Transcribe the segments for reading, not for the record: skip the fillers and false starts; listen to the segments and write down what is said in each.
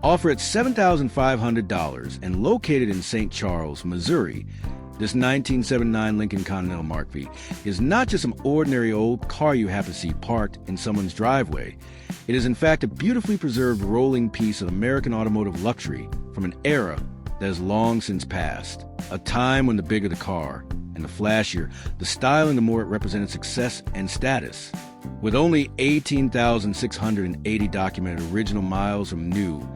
Offered at $7,500 and located in St. Charles, Missouri, this 1979 Lincoln Continental Mark V is not just some ordinary old car you happen to see parked in someone's driveway. It is in fact a beautifully preserved rolling piece of American automotive luxury from an era that has long since passed. A time when the bigger the car, and the flashier, the styling, the more it represented success and status. With only 18,680 documented original miles from new,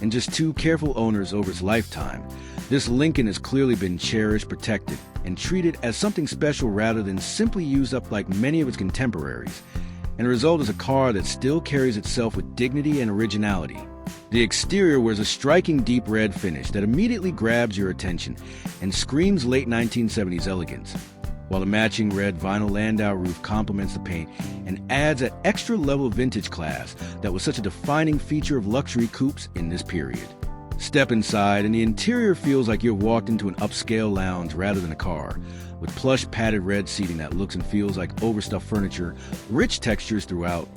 and just 2 careful owners over its lifetime, this Lincoln has clearly been cherished, protected, and treated as something special rather than simply used up like many of its contemporaries. And the result is a car that still carries itself with dignity and originality. The exterior wears a striking deep red finish that immediately grabs your attention and screams late 1970s elegance, while the matching red vinyl Landau roof complements the paint and adds that extra level of vintage class that was such a defining feature of luxury coupes in this period. Step inside and the interior feels like you've walked into an upscale lounge rather than a car, with plush padded red seating that looks and feels like overstuffed furniture, rich textures throughout,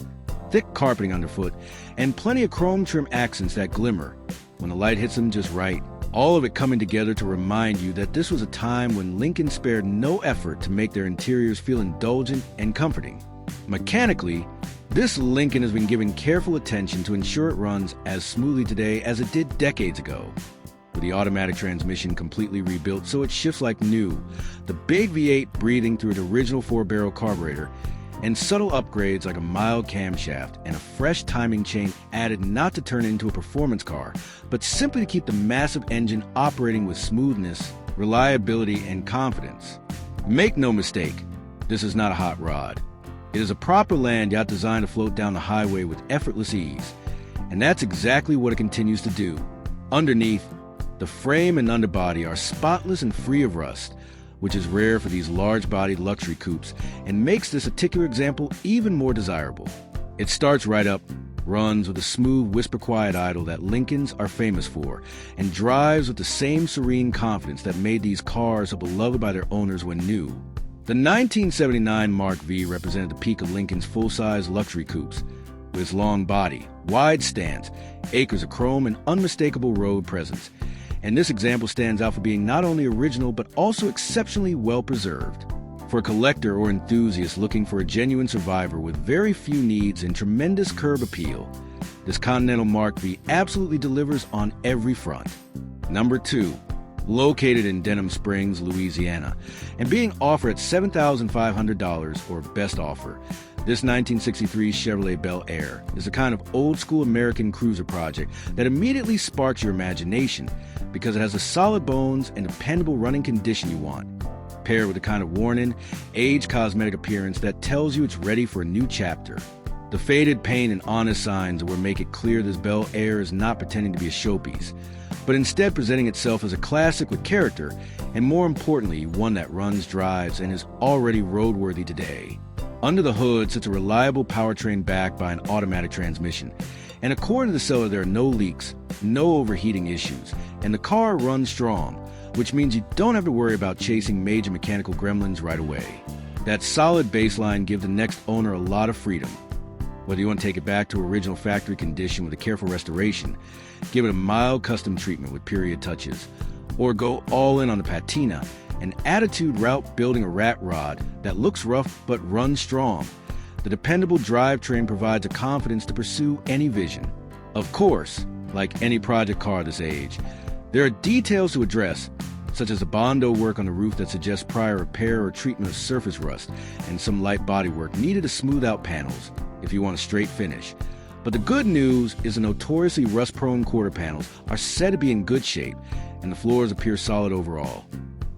thick carpeting underfoot, and plenty of chrome trim accents that glimmer when the light hits them just right. All of it coming together to remind you that this was a time when Lincoln spared no effort to make their interiors feel indulgent and comforting. Mechanically, this Lincoln has been given careful attention to ensure it runs as smoothly today as it did decades ago. With the automatic transmission completely rebuilt so it shifts like new, the big V8 breathing through its original 4-barrel carburetor, and subtle upgrades like a mild camshaft and a fresh timing chain added not to turn it into a performance car, but simply to keep the massive engine operating with smoothness, reliability, and confidence. Make no mistake, this is not a hot rod. It is a proper land yacht designed to float down the highway with effortless ease, and that's exactly what it continues to do. Underneath, the frame and underbody are spotless and free of rust, which is rare for these large-bodied luxury coupes and makes this particular example even more desirable. It starts right up, runs with a smooth whisper-quiet idle that Lincolns are famous for, and drives with the same serene confidence that made these cars so beloved by their owners when new. The 1979 Mark V represented the peak of Lincoln's full-size luxury coupes, with its long body, wide stance, acres of chrome, and unmistakable road presence. And this example stands out for being not only original but also exceptionally well preserved. For a collector or enthusiast looking for a genuine survivor with very few needs and tremendous curb appeal, this Continental Mark V absolutely delivers on every front. Number 2. Located in Denham Springs, Louisiana, and being offered at $7,500 or best offer, this 1963 Chevrolet Bel Air is a kind of old-school American cruiser project that immediately sparks your imagination because it has the solid bones and dependable running condition you want, paired with a kind of worn-in, aged cosmetic appearance that tells you it's ready for a new chapter. The faded paint and honest signs will make it clear this Bel Air is not pretending to be a showpiece, but instead presenting itself as a classic with character, and more importantly, one that runs, drives, and is already roadworthy today. Under the hood sits a reliable powertrain backed by an automatic transmission, and according to the seller, there are no leaks, no overheating issues, and the car runs strong, which means you don't have to worry about chasing major mechanical gremlins right away. That solid baseline gives the next owner a lot of freedom. Whether you want to take it back to original factory condition with a careful restoration, give it a mild custom treatment with period touches, or go all in on the patina, an attitude route building a rat rod that looks rough but runs strong, the dependable drivetrain provides a confidence to pursue any vision. Of course, like any project car this age, there are details to address, such as the Bondo work on the roof that suggests prior repair or treatment of surface rust, and some light bodywork needed to smooth out panels if you want a straight finish. But the good news is the notoriously rust-prone quarter panels are said to be in good shape, and the floors appear solid overall.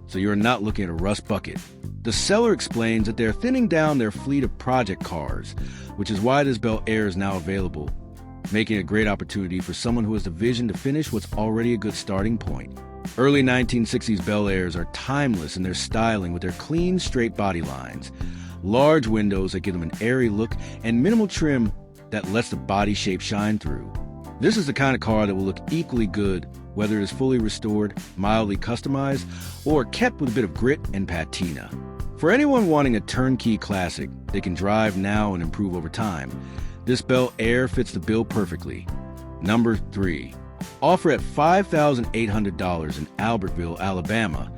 So you're not looking at a rust bucket. The seller explains that they're thinning down their fleet of project cars, which is why this Bel Air is now available, making it a great opportunity for someone who has the vision to finish what's already a good starting point. Early 1960s Bel Airs are timeless in their styling with their clean, straight body lines, large windows that give them an airy look, and minimal trim that lets the body shape shine through. This is the kind of car that will look equally good whether it is fully restored, mildly customized, or kept with a bit of grit and patina. For anyone wanting a turnkey classic they can drive now and improve over time, this Bel Air fits the bill perfectly. Number 3. Offered at $5,800 in Albertville, Alabama,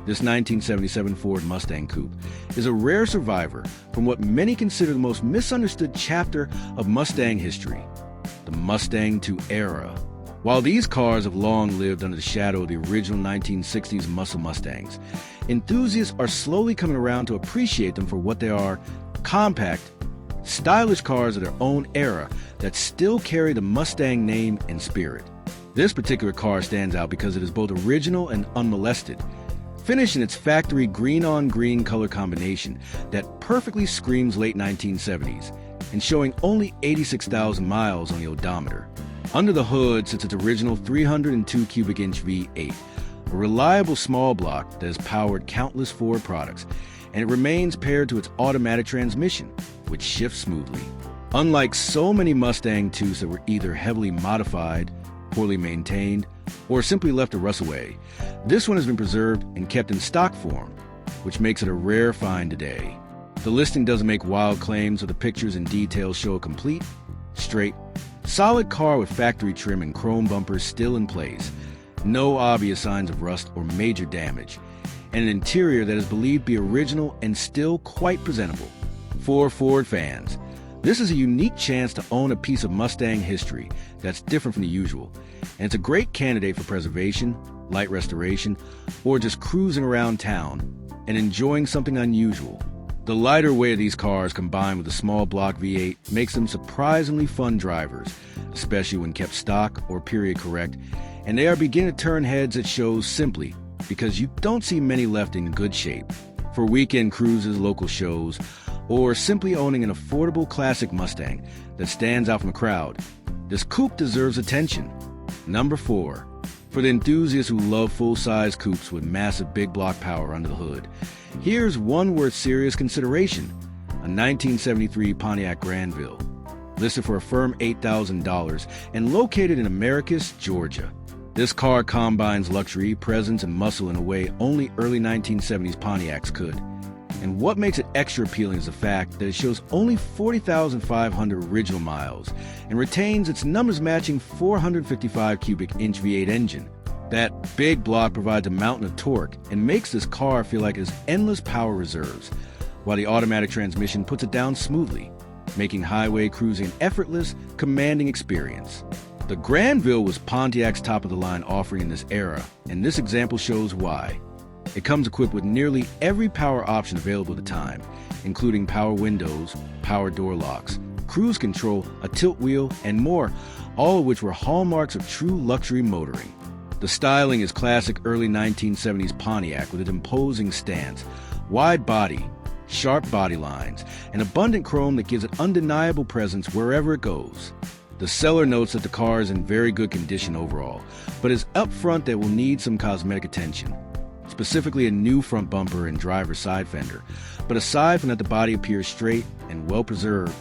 this 1977 Ford Mustang Coupe is a rare survivor from what many consider the most misunderstood chapter of Mustang history, the Mustang II era. While these cars have long lived under the shadow of the original 1960s muscle Mustangs, enthusiasts are slowly coming around to appreciate them for what they are: compact, stylish cars of their own era that still carry the Mustang name and spirit. This particular car stands out because it is both original and unmolested, finished in its factory green-on-green color combination that perfectly screams late 1970s, and showing only 86,000 miles on the odometer. Under the hood sits its original 302 cubic inch V8, a reliable small block that has powered countless Ford products, and it remains paired to its automatic transmission, which shifts smoothly. Unlike so many Mustang IIs that were either heavily modified, poorly maintained, or simply left to rust away, this one has been preserved and kept in stock form, which makes it a rare find today. The listing doesn't make wild claims, so the pictures and details show a complete, straight, solid car with factory trim and chrome bumpers still in place, no obvious signs of rust or major damage, and an interior that is believed to be original and still quite presentable. For Ford fans, this is a unique chance to own a piece of Mustang history that's different from the usual, and it's a great candidate for preservation, light restoration, or just cruising around town and enjoying something unusual. The lighter weight of these cars combined with the small block V8 makes them surprisingly fun drivers, especially when kept stock or period correct, and they are beginning to turn heads at shows simply because you don't see many left in good shape. For weekend cruises, local shows, or simply owning an affordable classic Mustang that stands out from the crowd, this coupe deserves attention. Number 4. For the enthusiasts who love full-size coupes with massive big block power under the hood, here's one worth serious consideration: a 1973 Pontiac Grandville, listed for a firm $8,000 and located in Americus, Georgia. This car combines luxury, presence, and muscle in a way only early 1970s Pontiacs could. And what makes it extra appealing is the fact that it shows only 40,500 original miles and retains its numbers-matching 455 cubic inch V8 engine. That big block provides a mountain of torque and makes this car feel like it has endless power reserves, while the automatic transmission puts it down smoothly, making highway cruising an effortless, commanding experience. The Grandville was Pontiac's top-of-the-line offering in this era, and this example shows why. It comes equipped with nearly every power option available at the time, including power windows, power door locks, cruise control, a tilt wheel, and more, all of which were hallmarks of true luxury motoring. The styling is classic early 1970s Pontiac with its imposing stance, wide body, sharp body lines, and abundant chrome that gives it undeniable presence wherever it goes. The seller notes that the car is in very good condition overall, but is upfront that will need some cosmetic attention, specifically a new front bumper and driver's side fender, but aside from that, the body appears straight and well preserved,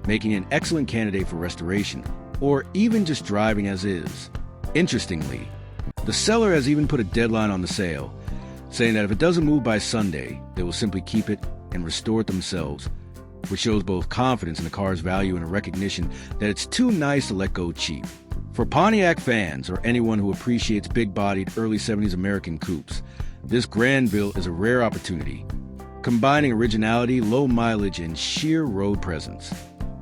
making it an excellent candidate for restoration, or even just driving as is. Interestingly, the seller has even put a deadline on the sale, saying that if it doesn't move by Sunday, they will simply keep it and restore it themselves, which shows both confidence in the car's value and a recognition that it's too nice to let go cheap. For Pontiac fans or anyone who appreciates big-bodied early 70s American coupes, this Grandville is a rare opportunity, combining originality, low mileage, and sheer road presence.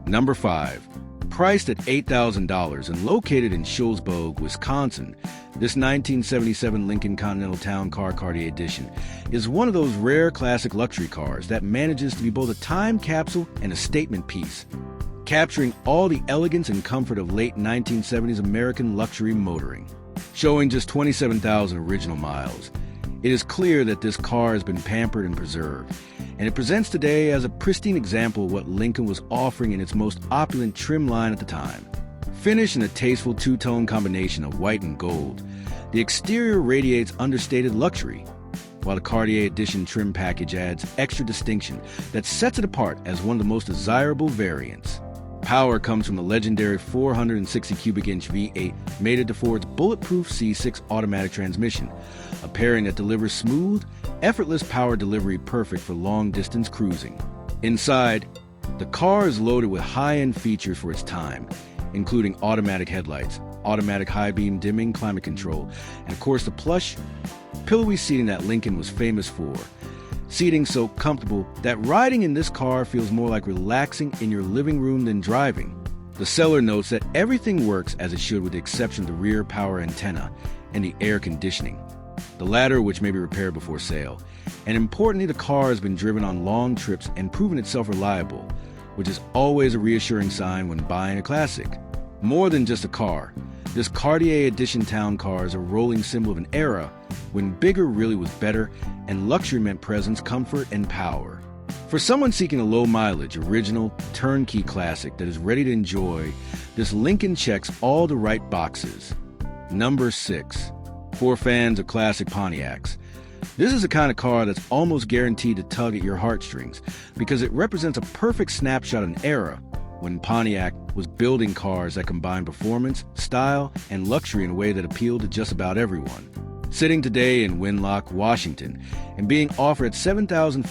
Number 5. Priced at $8,000 and located in Shoalsburg, Wisconsin, this 1977 Lincoln Continental Town Car Cartier Edition is one of those rare classic luxury cars that manages to be both a time capsule and a statement piece, capturing all the elegance and comfort of late 1970s American luxury motoring. Showing just 27,000 original miles, it is clear that this car has been pampered and preserved, and it presents today as a pristine example of what Lincoln was offering in its most opulent trim line at the time. Finished in a tasteful two-tone combination of white and gold, the exterior radiates understated luxury, while the Cartier Edition trim package adds extra distinction that sets it apart as one of the most desirable variants. Power comes from the legendary 460 cubic inch V8 mated to Ford's bulletproof C6 automatic transmission, a pairing that delivers smooth, effortless power delivery perfect for long-distance cruising. Inside, the car is loaded with high-end features for its time, including automatic headlights, automatic high-beam dimming, climate control, and of course the plush, pillowy seating that Lincoln was famous for. Seating so comfortable that riding in this car feels more like relaxing in your living room than driving. The seller notes that everything works as it should with the exception of the rear power antenna and the air conditioning, the latter which may be repaired before sale. And importantly, the car has been driven on long trips and proven itself reliable, which is always a reassuring sign when buying a classic. More than just a car, this Cartier Edition town car is a rolling symbol of an era when bigger really was better and luxury meant presence, comfort, and power. For someone seeking a low-mileage, original, turnkey classic that is ready to enjoy, this Lincoln checks all the right boxes. Number 6. For fans of classic Pontiacs. This is the kind of car that's almost guaranteed to tug at your heartstrings because it represents a perfect snapshot of an era when Pontiac was building cars that combine performance, style, and luxury in a way that appealed to just about everyone. Sitting today in Winlock, Washington, and being offered at $7,500,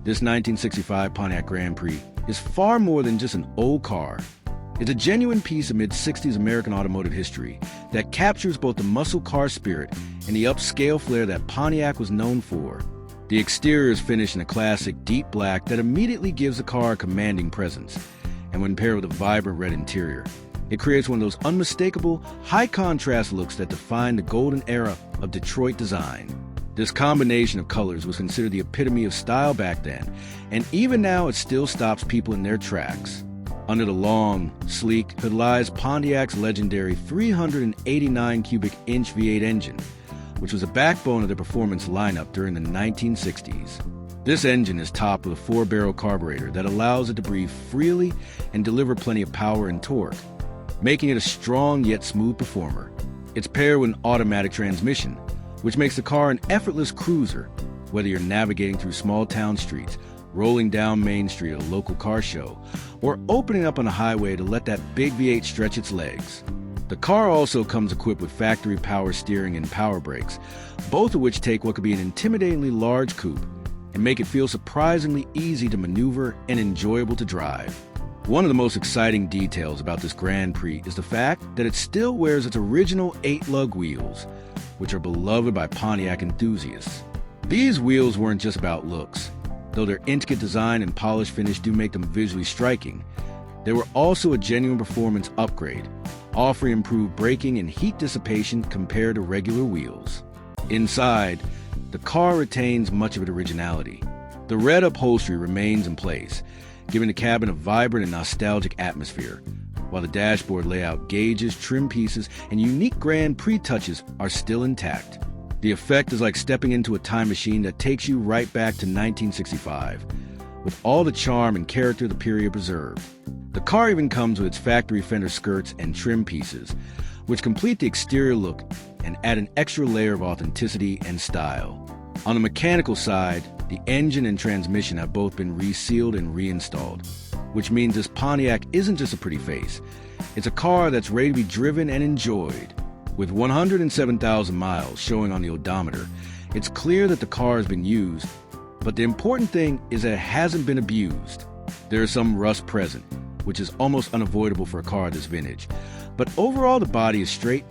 this 1965 Pontiac Grand Prix is far more than just an old car. It's a genuine piece of mid-60s American automotive history that captures both the muscle car spirit and the upscale flair that Pontiac was known for. The exterior is finished in a classic deep black that immediately gives the car a commanding presence, and when paired with a vibrant red interior, it creates one of those unmistakable, high-contrast looks that define the golden era of Detroit design. This combination of colors was considered the epitome of style back then, and even now it still stops people in their tracks. Under the long, sleek hood lies Pontiac's legendary 389 cubic inch V8 engine, which was the backbone of the performance lineup during the 1960s. This engine is topped with a 4-barrel carburetor that allows it to breathe freely and deliver plenty of power and torque, making it a strong yet smooth performer. It's paired with an automatic transmission, which makes the car an effortless cruiser, whether you're navigating through small town streets, rolling down Main Street at a local car show, or opening up on a highway to let that big V8 stretch its legs. The car also comes equipped with factory power steering and power brakes, both of which take what could be an intimidatingly large coupe and make it feel surprisingly easy to maneuver and enjoyable to drive. One of the most exciting details about this Grand Prix is the fact that it still wears its original 8-lug wheels, which are beloved by Pontiac enthusiasts. These wheels weren't just about looks. Though their intricate design and polished finish do make them visually striking, they were also a genuine performance upgrade, offering improved braking and heat dissipation compared to regular wheels. Inside, the car retains much of its originality. The red upholstery remains in place, giving the cabin a vibrant and nostalgic atmosphere, while the dashboard layout, gauges, trim pieces, and unique Grand Prix touches are still intact. The effect is like stepping into a time machine that takes you right back to 1965, with all the charm and character of the period preserved. The car even comes with its factory fender skirts and trim pieces, which complete the exterior look and add an extra layer of authenticity and style. On the mechanical side, the engine and transmission have both been resealed and reinstalled, which means this Pontiac isn't just a pretty face. It's a car that's ready to be driven and enjoyed. With 107,000 miles showing on the odometer, it's clear that the car has been used, but the important thing is that it hasn't been abused. There is some rust present, which is almost unavoidable for a car this vintage, but overall the body is straight,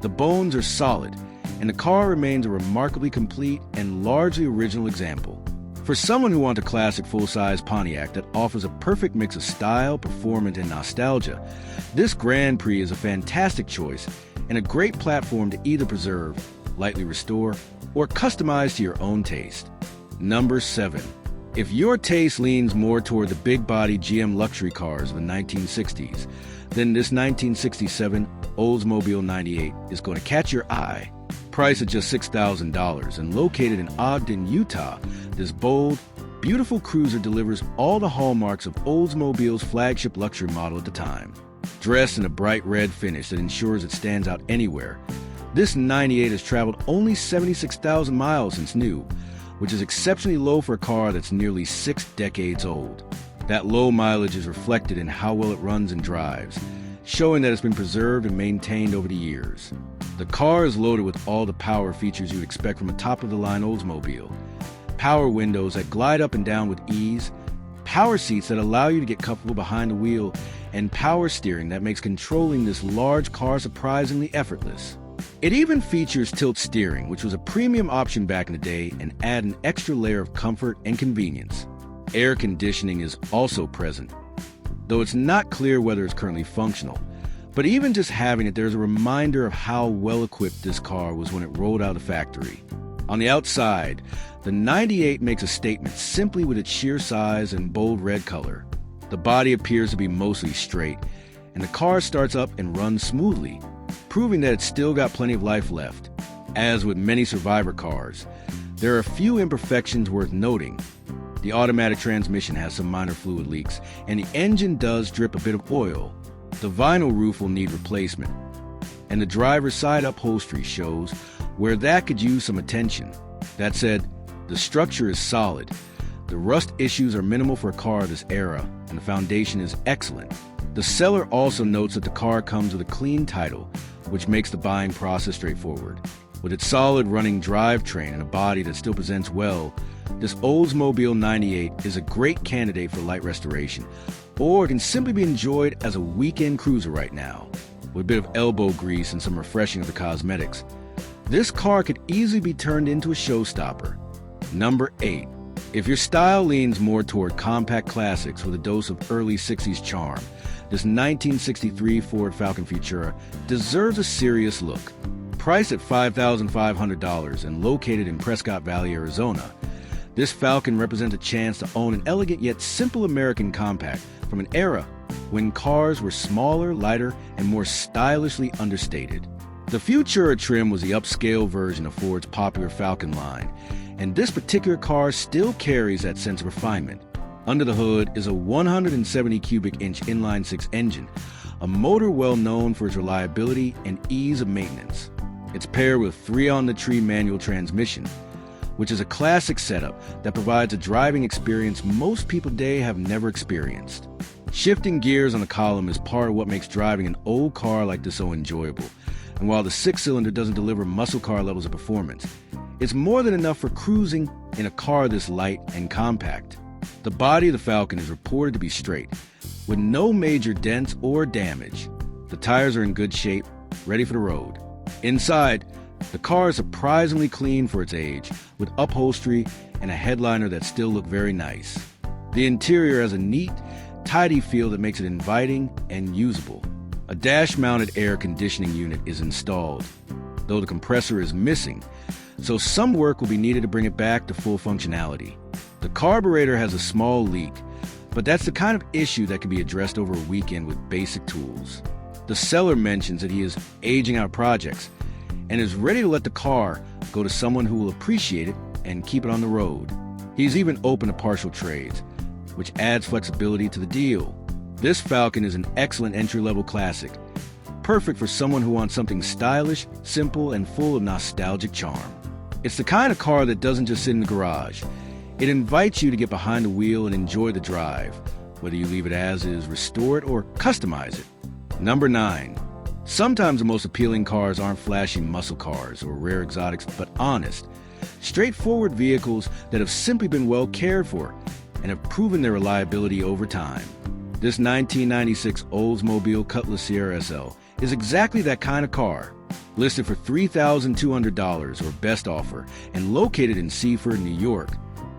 the bones are solid, and the car remains a remarkably complete and largely original example. For someone who wants a classic full-size Pontiac that offers a perfect mix of style, performance, and nostalgia, this Grand Prix is a fantastic choice and a great platform to either preserve, lightly restore, or customize to your own taste. Number 7. If your taste leans more toward the big-body GM luxury cars of the 1960s, then this 1967 Oldsmobile 98 is going to catch your eye. Priced at just $6,000 and located in Ogden, Utah, this bold, beautiful cruiser delivers all the hallmarks of Oldsmobile's flagship luxury model at the time. Dressed in a bright red finish that ensures it stands out anywhere, this 98 has traveled only 76,000 miles since new, which is exceptionally low for a car that's nearly 6 decades old. That low mileage is reflected in how well it runs and drives, showing that it's been preserved and maintained over the years. The car is loaded with all the power features you'd expect from a top-of-the-line Oldsmobile. Power windows that glide up and down with ease, power seats that allow you to get comfortable behind the wheel, and power steering that makes controlling this large car surprisingly effortless. It even features tilt steering, which was a premium option back in the day and add an extra layer of comfort and convenience. Air conditioning is also present, though it's not clear whether it's currently functional. But even just having it, there's a reminder of how well equipped this car was when it rolled out of the factory. On the outside, the 98 makes a statement simply with its sheer size and bold red color. The body appears to be mostly straight, and the car starts up and runs smoothly, proving that it's still got plenty of life left. As with many survivor cars, there are a few imperfections worth noting. The automatic transmission has some minor fluid leaks, and the engine does drip a bit of oil. The vinyl roof will need replacement, and the driver's side upholstery shows where that could use some attention. That said, the structure is solid. The rust issues are minimal for a car of this era, and the foundation is excellent. The seller also notes that the car comes with a clean title, which makes the buying process straightforward. With its solid running drivetrain and a body that still presents well, this Oldsmobile 98 is a great candidate for light restoration, or it can simply be enjoyed as a weekend cruiser right now. With a bit of elbow grease and some refreshing of the cosmetics, this car could easily be turned into a showstopper. Number 8. If your style leans more toward compact classics with a dose of early 60s charm, this 1963 Ford Falcon Futura deserves a serious look. Priced at $5,500 and located in Prescott Valley, Arizona, this Falcon represents a chance to own an elegant yet simple American compact from an era when cars were smaller, lighter, and more stylishly understated. The Futura trim was the upscale version of Ford's popular Falcon line, and this particular car still carries that sense of refinement. Under the hood is a 170 cubic inch inline-six engine, a motor well known for its reliability and ease of maintenance. It's paired with 3-on-the-tree manual transmission, which is a classic setup that provides a driving experience most people today have never experienced. Shifting gears on the column is part of what makes driving an old car like this so enjoyable, and while the 6-cylinder doesn't deliver muscle car levels of performance, it's more than enough for cruising in a car this light and compact. The body of the Falcon is reported to be straight, with no major dents or damage. The tires are in good shape, ready for the road. Inside, the car is surprisingly clean for its age, with upholstery and a headliner that still look very nice. The interior has a neat, tidy feel that makes it inviting and usable. A dash-mounted air conditioning unit is installed, though the compressor is missing, so some work will be needed to bring it back to full functionality. The carburetor has a small leak, but that's the kind of issue that can be addressed over a weekend with basic tools. The seller mentions that he is aging out projects and is ready to let the car go to someone who will appreciate it and keep it on the road. He's even open to partial trades, which adds flexibility to the deal. This Falcon is an excellent entry-level classic, perfect for someone who wants something stylish, simple, and full of nostalgic charm. It's the kind of car that doesn't just sit in the garage. It invites you to get behind the wheel and enjoy the drive, whether you leave it as is, restore it, or customize it. Number 9. Sometimes the most appealing cars aren't flashy muscle cars or rare exotics, but honest, straightforward vehicles that have simply been well cared for and have proven their reliability over time. This 1996 Oldsmobile Cutlass Sierra SL is exactly that kind of car. Listed for $3,200 or best offer and located in Seaford, New York.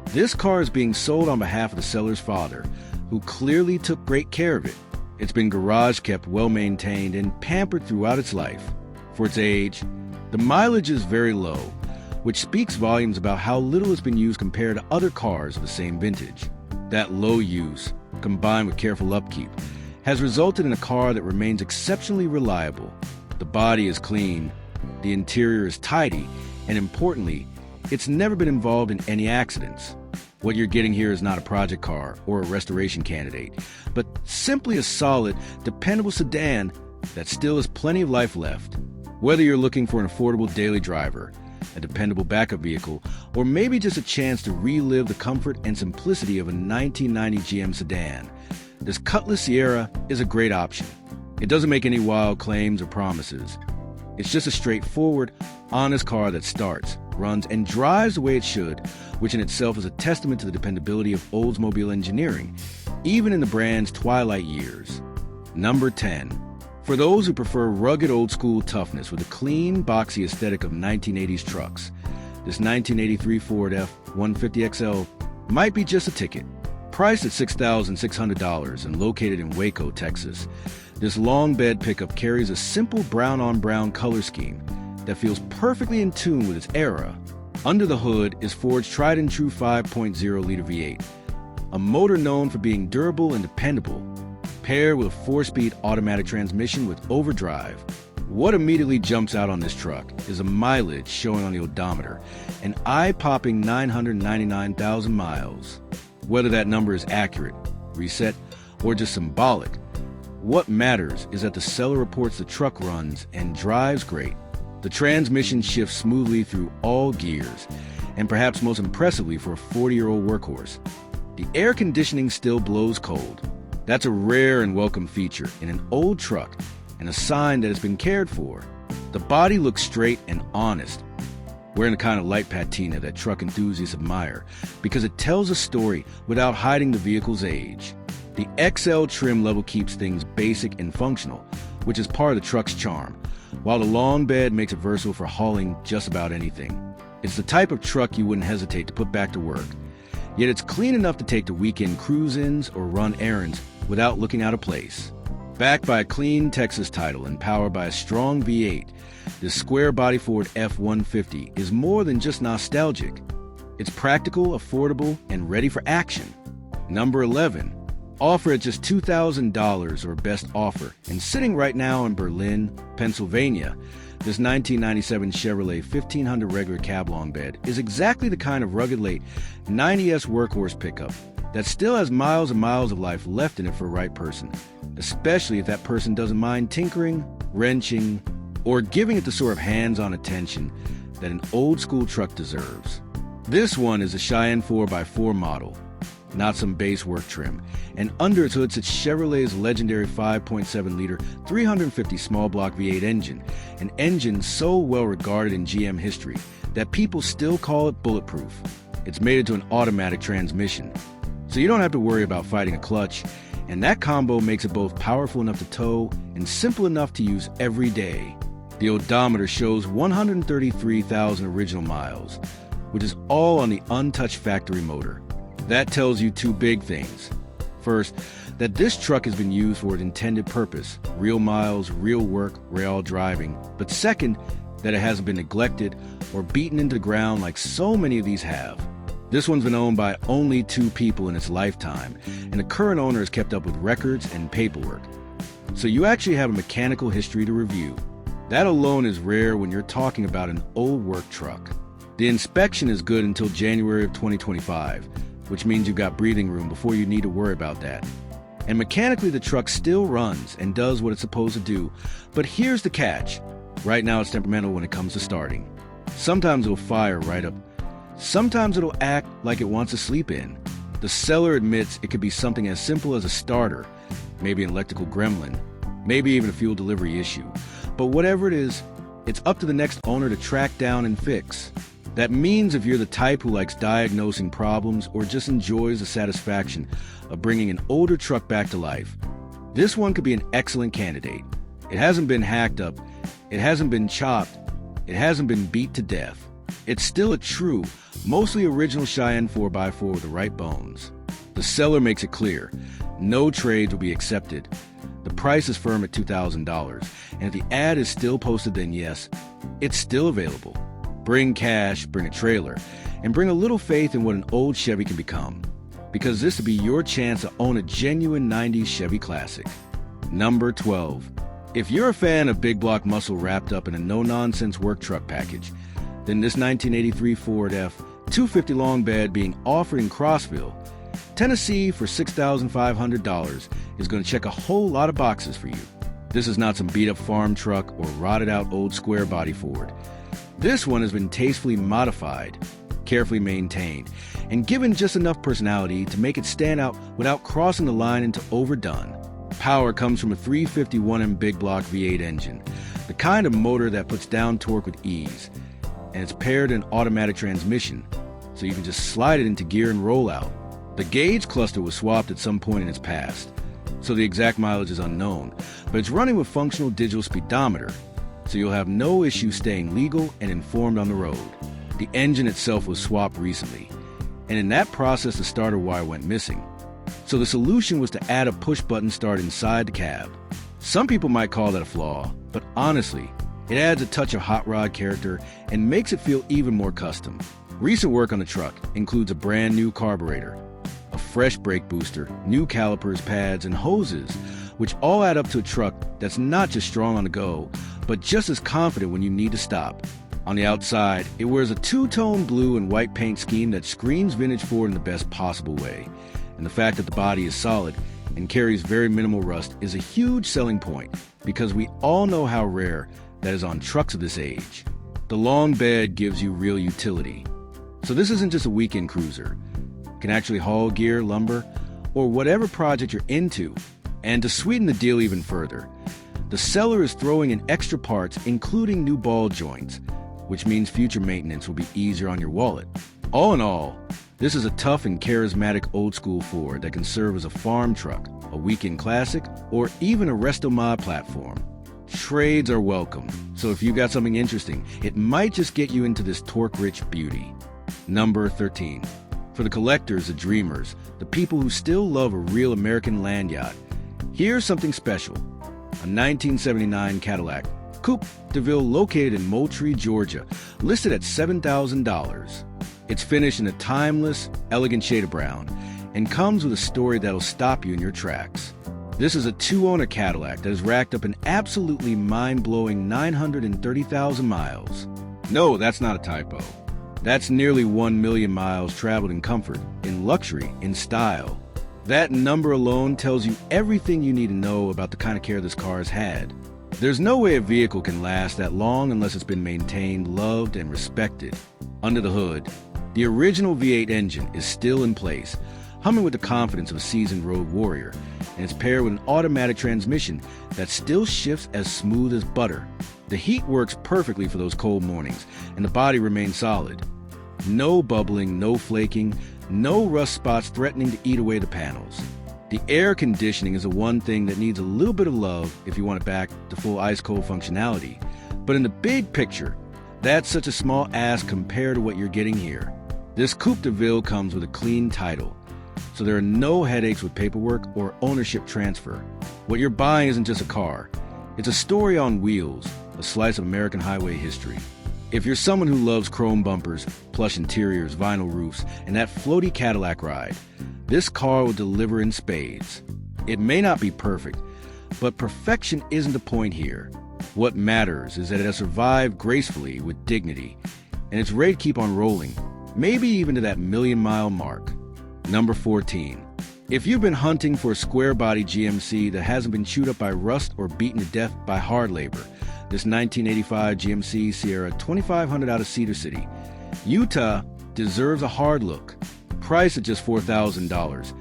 This car is being sold on behalf of the seller's father, who clearly took great care of it. It's been garage kept, well maintained, and pampered throughout its life. For its age, the mileage is very low, which speaks volumes about how little it's been used compared to other cars of the same vintage. That low use, combined with careful upkeep, has resulted in a car that remains exceptionally reliable. The body is clean, the interior is tidy, and importantly, it's never been involved in any accidents. What you're getting here is not a project car or a restoration candidate, but simply a solid, dependable sedan that still has plenty of life left. Whether you're looking for an affordable daily driver, a dependable backup vehicle, or maybe just a chance to relive the comfort and simplicity of a 1990 GM sedan, this Cutlass Sierra is a great option. It doesn't make any wild claims or promises. It's just a straightforward, honest car that starts runs, and drives the way it should, which in itself is a testament to the dependability of Oldsmobile engineering, even in the brand's twilight years. Number 10. For those who prefer rugged old-school toughness with a clean, boxy aesthetic of 1980s trucks, this 1983 Ford F-150XL might be just a ticket. Priced at $6,600 and located in Waco, Texas, this long bed pickup carries a simple brown-on-brown color scheme that feels perfectly in tune with its era. Under the hood is Ford's tried-and-true 5.0-liter V8, a motor known for being durable and dependable, paired with a 4-speed automatic transmission with overdrive. What immediately jumps out on this truck is a mileage showing on the odometer, an eye-popping 999,000 miles. Whether that number is accurate, reset, or just symbolic, what matters is that the seller reports the truck runs and drives great. The transmission shifts smoothly through all gears, and perhaps most impressively for a 40-year-old workhorse, the air conditioning still blows cold. That's a rare and welcome feature in an old truck and a sign that it's been cared for. The body looks straight and honest, wearing the kind of light patina that truck enthusiasts admire because it tells a story without hiding the vehicle's age. The XL trim level keeps things basic and functional, which is part of the truck's charm, while the long bed makes it versatile for hauling just about anything. It's the type of truck you wouldn't hesitate to put back to work, yet it's clean enough to take to weekend cruise-ins or run errands without looking out of place. Backed by a clean Texas title and powered by a strong V8, this square-body Ford F-150 is more than just nostalgic. It's practical, affordable, and ready for action. Number 11. Offer at just $2,000 or best offer, and sitting right now in Berlin, Pennsylvania, this 1997 Chevrolet 1500 regular cab long bed is exactly the kind of rugged late 90s workhorse pickup that still has miles and miles of life left in it for the right person, especially if that person doesn't mind tinkering, wrenching, or giving it the sort of hands-on attention that an old-school truck deserves. This one is a Cheyenne 4x4 model, not some base work trim, and under its hood sits Chevrolet's legendary 5.7-liter 350 small block V8 engine, an engine so well regarded in GM history that people still call it bulletproof. It's made into an automatic transmission, so you don't have to worry about fighting a clutch, and that combo makes it both powerful enough to tow and simple enough to use every day. The odometer shows 133,000 original miles, which is all on the untouched factory motor. That tells you two big things. First, that this truck has been used for its intended purpose, real miles, real work, real driving. But second, that it hasn't been neglected or beaten into the ground like so many of these have. This one's been owned by only 2 people in its lifetime, and the current owner has kept up with records and paperwork. So you actually have a mechanical history to review. That alone is rare when you're talking about an old work truck. The inspection is good until January of 2025, which means you've got breathing room before you need to worry about that. And mechanically, the truck still runs and does what it's supposed to do. But here's the catch. Right now, it's temperamental when it comes to starting. Sometimes it'll fire right up. Sometimes it'll act like it wants to sleep in. The seller admits it could be something as simple as a starter, maybe an electrical gremlin, maybe even a fuel delivery issue. But whatever it is, it's up to the next owner to track down and fix. That means if you're the type who likes diagnosing problems or just enjoys the satisfaction of bringing an older truck back to life, this one could be an excellent candidate. It hasn't been hacked up, it hasn't been chopped, it hasn't been beat to death. It's still a true, mostly original Cheyenne 4x4 with the right bones. The seller makes it clear, no trades will be accepted. The price is firm at $2,000, and if the ad is still posted, then yes, it's still available. Bring cash, bring a trailer, and bring a little faith in what an old Chevy can become, because this will be your chance to own a genuine 90s Chevy classic. Number 12. If you're a fan of big block muscle wrapped up in a no-nonsense work truck package, then this 1983 Ford F-250 long bed being offered in Crossville, Tennessee for $6,500 is going to check a whole lot of boxes for you. This is not some beat-up farm truck or rotted-out old square-body Ford. This one has been tastefully modified, carefully maintained, and given just enough personality to make it stand out without crossing the line into overdone. Power comes from a 351M big block V8 engine, the kind of motor that puts down torque with ease. and it's paired in automatic transmission, so you can just slide it into gear and roll out. The gauge cluster was swapped at some point in its past, so the exact mileage is unknown, but it's running with functional digital speedometer, so you'll have no issue staying legal and informed on the road. The engine itself was swapped recently, and in that process the starter wire went missing. So the solution was to add a push-button start inside the cab. Some people might call that a flaw, but honestly, it adds a touch of hot rod character and makes it feel even more custom. Recent work on the truck includes a brand new carburetor, a fresh brake booster, new calipers, pads, and hoses, which all add up to a truck that's not just strong on the go, but just as confident when you need to stop. On the outside, it wears a two-tone blue and white paint scheme that screams vintage Ford in the best possible way. And the fact that the body is solid and carries very minimal rust is a huge selling point, because we all know how rare that is on trucks of this age. The long bed gives you real utility. So this isn't just a weekend cruiser. It can actually haul gear, lumber, or whatever project you're into. And to sweeten the deal even further, the seller is throwing in extra parts, including new ball joints, which means future maintenance will be easier on your wallet. All in all, this is a tough and charismatic old-school Ford that can serve as a farm truck, a weekend classic, or even a resto-mod platform. Trades are welcome, so if you got something interesting, it might just get you into this torque-rich beauty. Number 13. For the collectors, the dreamers, the people who still love a real American land yacht, here's something special. A 1979 Cadillac Coupe DeVille located in Moultrie, Georgia, listed at $7,000. It's finished in a timeless, elegant shade of brown and comes with a story that'll stop you in your tracks. This is a two-owner Cadillac that has racked up an absolutely mind-blowing 930,000 miles. No, that's not a typo. That's nearly 1 million miles traveled in comfort, in luxury, in style. That number alone tells you everything you need to know about the kind of care this car has had. There's no way a vehicle can last that long unless it's been maintained, loved, and respected. Under the hood, the original V8 engine is still in place, humming with the confidence of a seasoned road warrior, and it's paired with an automatic transmission that still shifts as smooth as butter. The heat works perfectly for those cold mornings, and the body remains solid. No bubbling, no flaking, no rust spots threatening to eat away the panels. The air conditioning is the one thing that needs a little bit of love if you want it back to full ice-cold functionality. But in the big picture, that's such a small ask compared to what you're getting here. This Coupe DeVille comes with a clean title, so there are no headaches with paperwork or ownership transfer. What you're buying isn't just a car. It's a story on wheels, a slice of American highway history. If you're someone who loves chrome bumpers, plush interiors, vinyl roofs, and that floaty Cadillac ride, this car will deliver in spades. It may not be perfect, but perfection isn't the point here. What matters is that it has survived gracefully with dignity, and it's ready to keep on rolling, maybe even to that million-mile mark. Number 14. If you've been hunting for a square-body GMC that hasn't been chewed up by rust or beaten to death by hard labor, this 1985 GMC Sierra 2500 out of Cedar City, Utah deserves a hard look. Priced at just $4,000.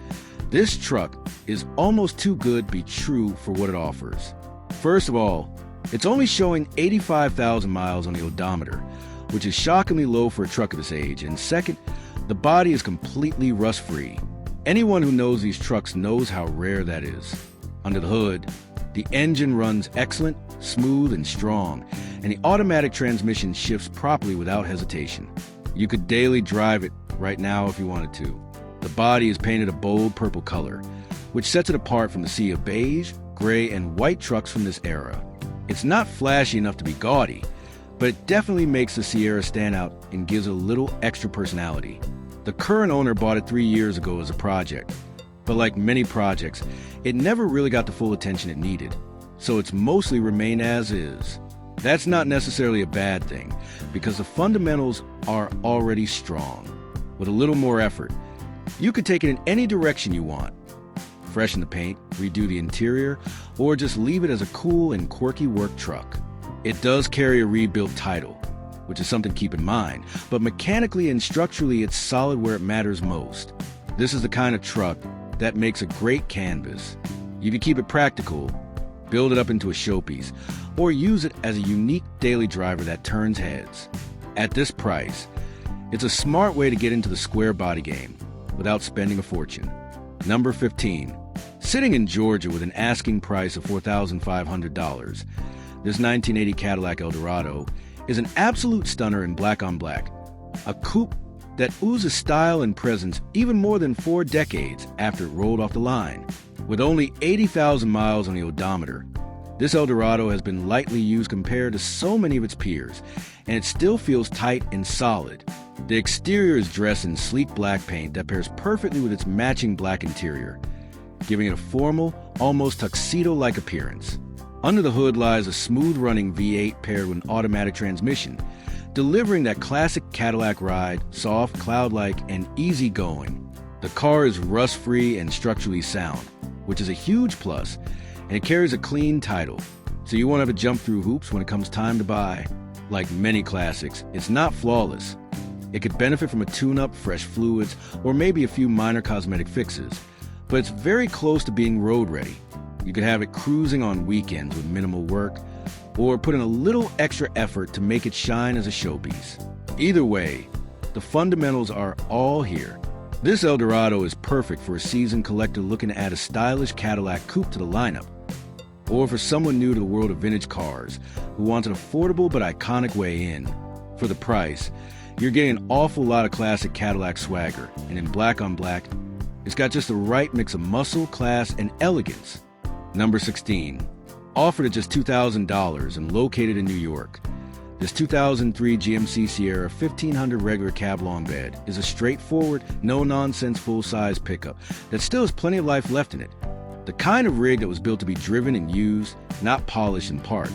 This truck is almost too good to be true for what it offers. First of all, it's only showing 85,000 miles on the odometer, which is shockingly low for a truck of this age. And second, the body is completely rust-free. Anyone who knows these trucks knows how rare that is. Under the hood, the engine runs excellent, smooth, and strong, and the automatic transmission shifts properly without hesitation. You could daily drive it right now if you wanted to. The body is painted a bold purple color, which sets it apart from the sea of beige, gray, and white trucks from this era. It's not flashy enough to be gaudy, but it definitely makes the Sierra stand out and gives it a little extra personality. The current owner bought it 3 years ago as a project, but like many projects, it never really got the full attention it needed, so it's mostly remained as is. That's not necessarily a bad thing, because the fundamentals are already strong. With a little more effort, you could take it in any direction you want. Freshen the paint, redo the interior, or just leave it as a cool and quirky work truck. It does carry a rebuilt title, which is something to keep in mind, but mechanically and structurally it's solid where it matters most. This is the kind of truck that makes a great canvas. You can keep it practical, build it up into a showpiece, or use it as a unique daily driver that turns heads. At this price, it's a smart way to get into the square body game without spending a fortune. Number 15. Sitting in Georgia with an asking price of $4,500, this 1980 Cadillac Eldorado is an absolute stunner in black on black, a coupe that oozes style and presence even more than 4 decades after it rolled off the line. With only 80,000 miles on the odometer, this Eldorado has been lightly used compared to so many of its peers, and it still feels tight and solid. The exterior is dressed in sleek black paint that pairs perfectly with its matching black interior, giving it a formal, almost tuxedo-like appearance. Under the hood lies a smooth-running V8 paired with an automatic transmission, delivering that classic Cadillac ride, soft, cloud-like, and easy-going. The car is rust-free and structurally sound, which is a huge plus, and it carries a clean title, so you won't have to jump through hoops when it comes time to buy. Like many classics, it's not flawless. It could benefit from a tune-up, fresh fluids, or maybe a few minor cosmetic fixes, but it's very close to being road-ready. You could have it cruising on weekends with minimal work, or put in a little extra effort to make it shine as a showpiece. Either way, the fundamentals are all here. This Eldorado is perfect for a seasoned collector looking to add a stylish Cadillac coupe to the lineup, or for someone new to the world of vintage cars who wants an affordable but iconic way in. For the price, you're getting an awful lot of classic Cadillac swagger, and in black on black, it's got just the right mix of muscle, class, and elegance. Number 16. Offered at just $2,000 and located in New York, this 2003 GMC Sierra 1500 regular cab long bed is a straightforward, no-nonsense full-size pickup that still has plenty of life left in it. The kind of rig that was built to be driven and used, not polished and parked.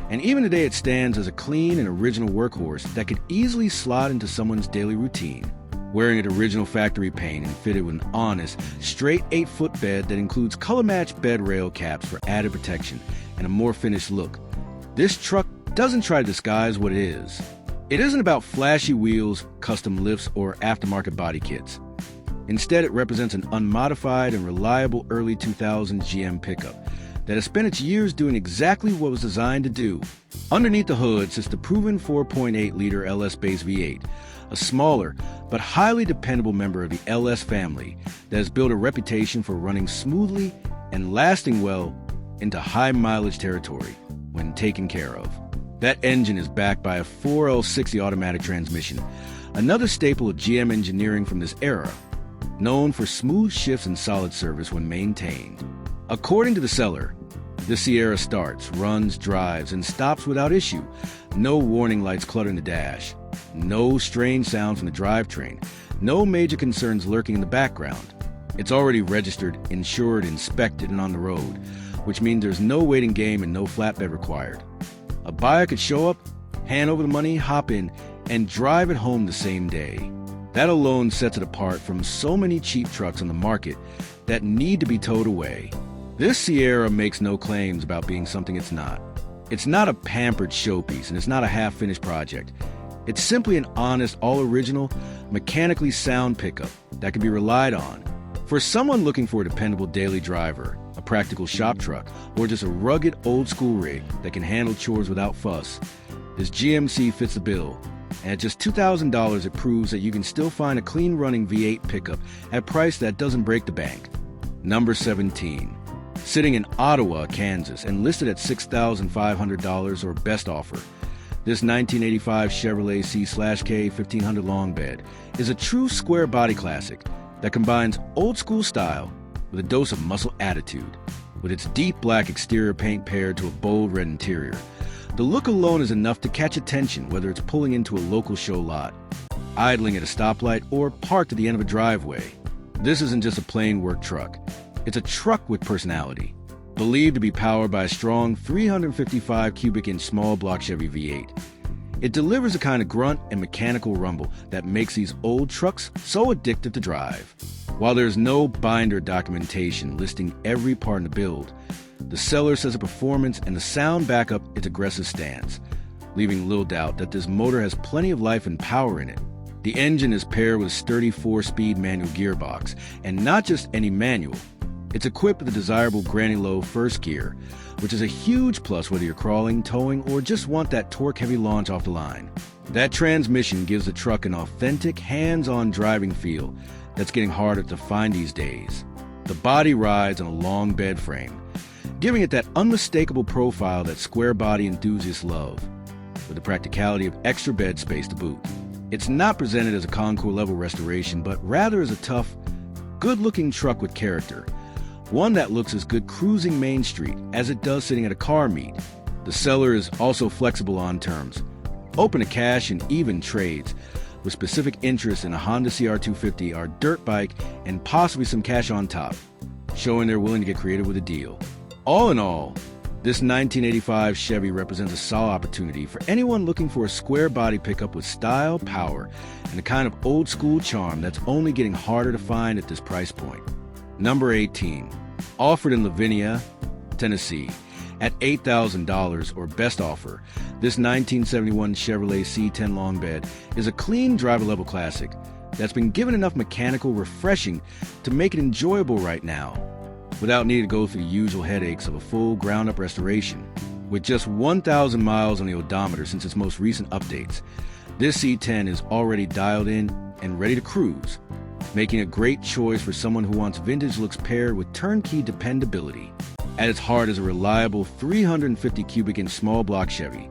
And even today it stands as a clean and original workhorse that could easily slot into someone's daily routine. Wearing an original factory paint and fitted with an honest, straight 8-foot bed that includes color-matched bed rail caps for added protection and a more finished look, this truck doesn't try to disguise what it is. It isn't about flashy wheels, custom lifts, or aftermarket body kits. Instead, it represents an unmodified and reliable early 2000s GM pickup that has spent its years doing exactly what it was designed to do. Underneath the hood sits the proven 4.8-liter LS-based V8, a smaller but highly dependable member of the LS family that has built a reputation for running smoothly and lasting well into high-mileage territory when taken care of. That engine is backed by a 4L60 automatic transmission, another staple of GM engineering from this era, known for smooth shifts and solid service when maintained. According to the seller, the Sierra starts, runs, drives, and stops without issue. No warning lights cluttering the dash. No strange sounds from the drivetrain. No major concerns lurking in the background. It's already registered, insured, inspected, and on the road, which means there's no waiting game and no flatbed required. A buyer could show up, hand over the money, hop in, and drive it home the same day. That alone sets it apart from so many cheap trucks on the market that need to be towed away. This Sierra makes no claims about being something it's not. It's not a pampered showpiece, and it's not a half-finished project. It's simply an honest, all-original, mechanically sound pickup that can be relied on. For someone looking for a dependable daily driver, a practical shop truck, or just a rugged old-school rig that can handle chores without fuss, this GMC fits the bill. And at just $2,000, it proves that you can still find a clean-running V8 pickup at a price that doesn't break the bank. Number 17. Sitting in Ottawa, Kansas, and listed at $6,500 or best offer, this 1985 Chevrolet C/K 1500 long bed is a true square body classic that combines old-school style with a dose of muscle attitude. With its deep black exterior paint paired to a bold red interior, the look alone is enough to catch attention whether it's pulling into a local show lot, idling at a stoplight, or parked at the end of a driveway. This isn't just a plain work truck. It's a truck with personality, believed to be powered by a strong 355 cubic inch small block Chevy V8. It delivers a kind of grunt and mechanical rumble that makes these old trucks so addictive to drive. While there's no binder documentation listing every part in the build, the seller says the performance and the sound back up its aggressive stance, leaving little doubt that this motor has plenty of life and power in it. The engine is paired with a sturdy 4-speed manual gearbox, and not just any manual, It's equipped with the desirable granny low first gear, which is a huge plus whether you're crawling, towing, or just want that torque-heavy launch off the line. That transmission gives the truck an authentic, hands-on driving feel that's getting harder to find these days. The body rides on a long bed frame, giving it that unmistakable profile that square body enthusiasts love, with the practicality of extra bed space to boot. It's not presented as a Concours-level restoration, but rather as a tough, good-looking truck with character, one that looks as good cruising Main Street as it does sitting at a car meet. The seller is also flexible on terms, open to cash and even trades, with specific interest in a Honda CR250 or dirt bike and possibly some cash on top, showing they're willing to get creative with a deal. All in all, this 1985 Chevy represents a solid opportunity for anyone looking for a square body pickup with style, power, and a kind of old school charm that's only getting harder to find at this price point. Number 18, offered in Lavinia, Tennessee, at $8,000 or best offer, this 1971 Chevrolet C10 long bed is a clean driver-level classic that's been given enough mechanical refreshing to make it enjoyable right now, without needing to go through the usual headaches of a full ground-up restoration. With just 1,000 miles on the odometer since its most recent updates, this C10 is already dialed in and ready to cruise, making a great choice for someone who wants vintage looks paired with turnkey dependability. At its heart is a reliable 350 cubic inch small block Chevy,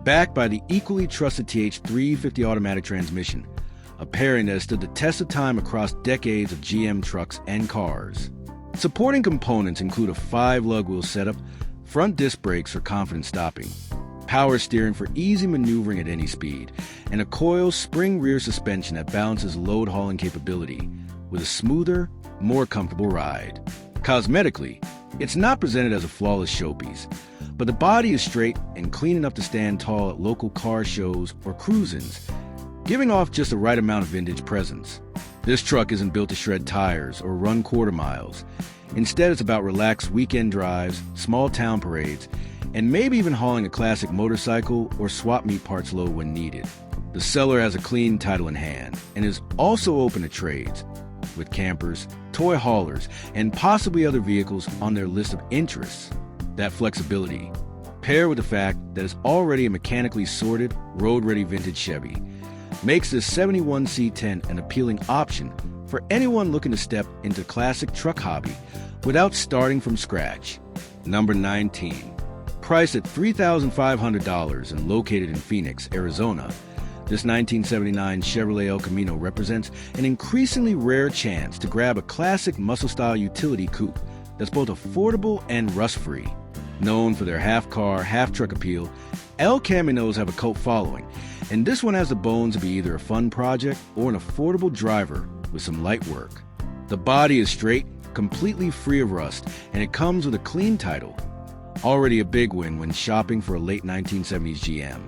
backed by the equally trusted TH350 automatic transmission, a pairing that has stood the test of time across decades of GM trucks and cars. Supporting components include a 5-lug wheel setup, front disc brakes for confident stopping, power steering for easy maneuvering at any speed, and a coil spring rear suspension that balances load hauling capability with a smoother, more comfortable ride. Cosmetically, it's not presented as a flawless showpiece, but the body is straight and clean enough to stand tall at local car shows or cruise-ins, giving off just the right amount of vintage presence. This truck isn't built to shred tires or run quarter miles. Instead, it's about relaxed weekend drives, small town parades, and maybe even hauling a classic motorcycle or swap meet parts load when needed. The seller has a clean title in hand and is also open to trades, with campers, toy haulers, and possibly other vehicles on their list of interests. That flexibility, paired with the fact that it's already a mechanically sorted, road-ready vintage Chevy, makes this 71 C10 an appealing option for anyone looking to step into classic truck hobby without starting from scratch. Number 19. Priced at $3,500 and located in Phoenix, Arizona, this 1979 Chevrolet El Camino represents an increasingly rare chance to grab a classic muscle-style utility coupe that's both affordable and rust-free. Known for their half-car, half-truck appeal, El Caminos have a cult following, and this one has the bones to be either a fun project or an affordable driver with some light work. The body is straight, completely free of rust, and it comes with a clean title. Already a big win when shopping for a late 1970s GM.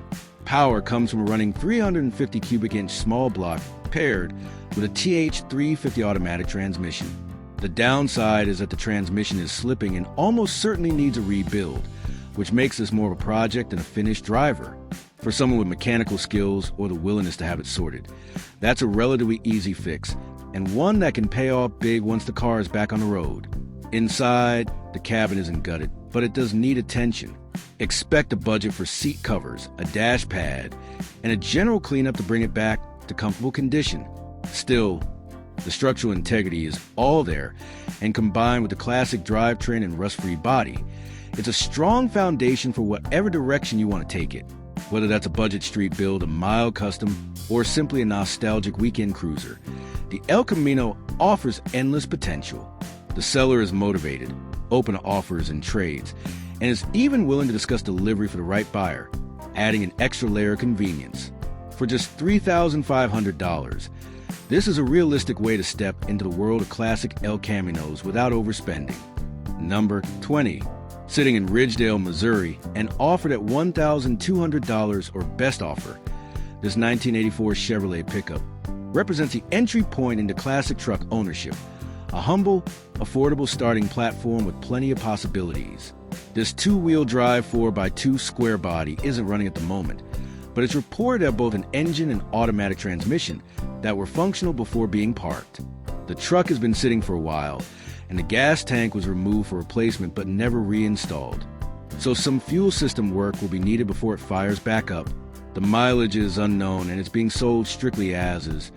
Power comes from a running 350 cubic inch small block paired with a TH350 automatic transmission. The downside is that the transmission is slipping and almost certainly needs a rebuild, which makes this more of a project than a finished driver. For someone with mechanical skills or the willingness to have it sorted, that's a relatively easy fix, and one that can pay off big once the car is back on the road. Inside, the cabin isn't gutted, but it does need attention. Expect a budget for seat covers, a dash pad, and a general cleanup to bring it back to comfortable condition. Still, the structural integrity is all there, and combined with the classic drivetrain and rust-free body, it's a strong foundation for whatever direction you want to take it. Whether that's a budget street build, a mild custom, or simply a nostalgic weekend cruiser, the El Camino offers endless potential. The seller is motivated, open to offers and trades, and is even willing to discuss delivery for the right buyer, adding an extra layer of convenience. For just $3,500, this is a realistic way to step into the world of classic El Caminos without overspending. Number 20. Sitting in Ridgedale, Missouri, and offered at $1,200 or best offer, this 1984 Chevrolet pickup represents the entry point into classic truck ownership, a humble, affordable starting platform with plenty of possibilities. This two-wheel drive 4x2 square body isn't running at the moment, but it's reported to have both an engine and automatic transmission that were functional before being parked. The truck has been sitting for a while, and the gas tank was removed for replacement but never reinstalled. So some fuel system work will be needed before it fires back up. The mileage is unknown and it's being sold strictly as is,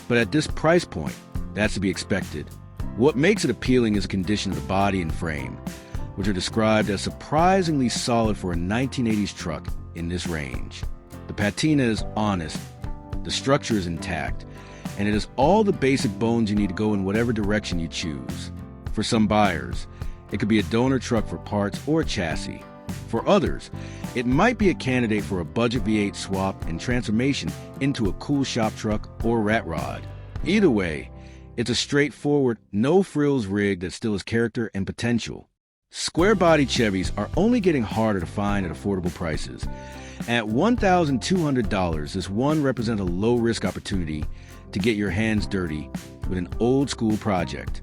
but at this price point, that's to be expected. What makes it appealing is the condition of the body and frame, which are described as surprisingly solid for a 1980s truck in this range. The patina is honest, the structure is intact, and it has all the basic bones you need to go in whatever direction you choose. For some buyers, it could be a donor truck for parts or a chassis. For others, it might be a candidate for a budget V8 swap and transformation into a cool shop truck or rat rod. Either way, it's a straightforward, no-frills rig that still has character and potential. Square-body Chevys are only getting harder to find at affordable prices. At $1,200, this one represents a low-risk opportunity to get your hands dirty with an old-school project.